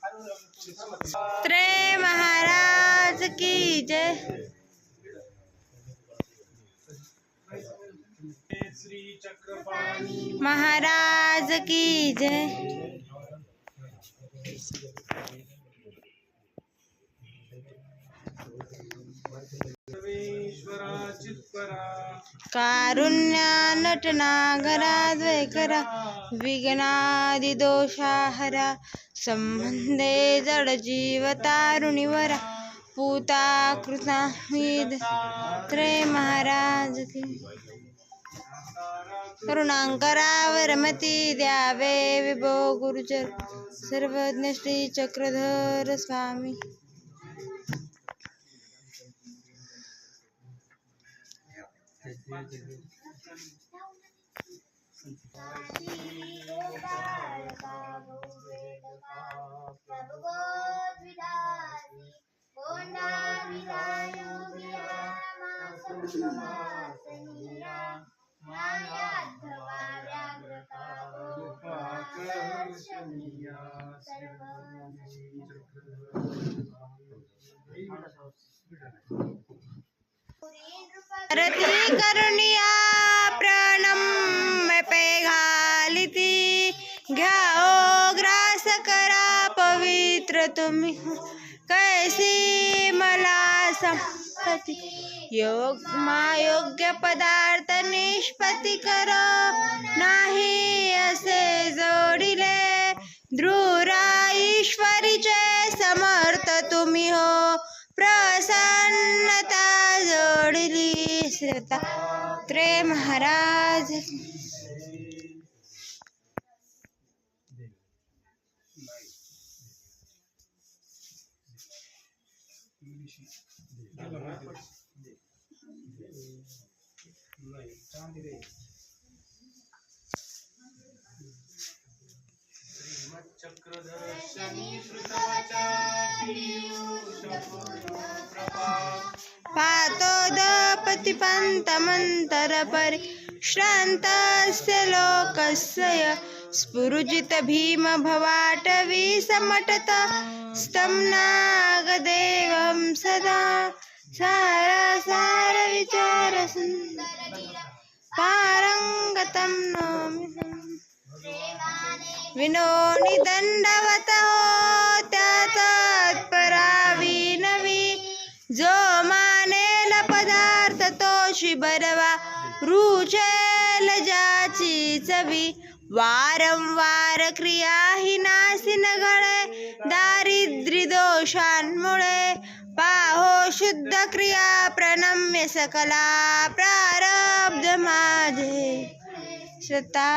त्रे महाराज की जय। महाराज की जय। कारुण्यानटनागरा द्वैकरा विघ्नादिदोषाहरा संबंधे जडजीवतारुणिवरा पूता कृता विद त्रे महाराज की। करुणांकरावरमती द्यावे विभो गुरुचर सर्वज्ञ श्री चक्रधर स्वामी। आरती करुणिया प्रणम्य पे घालिती घ्याओ ग्रास करा पवित्र तुम्ही कैसी मला संपत्ती योग्य पदार्थ निष्पत्ती करो नाही असे जोडिले द्रुरा ईश्वरीचे समर्थ तुम्ही हो प्रसन्नता जोडली श्रद्धा त्रे महाराज। पातोदपति पंतमंतर परि श्रान्तस्य लोकस्य स्फुरुजित भीम भवाटवी समटत स्तं नागदेवं सदा सार विचार पारंगतं नौमि विनोनी दंडवत होत्या तत्परा विनवी जो मानेल पदार्थ तोषी बरवा रुचेल ज्याची चवी वारंवार क्रिया ही नासी न घडे दारिद्र्य दोषांमुळे पाहो शुद्ध क्रिया प्रणम्य सकला प्रारब्ध माझे श्रद्धा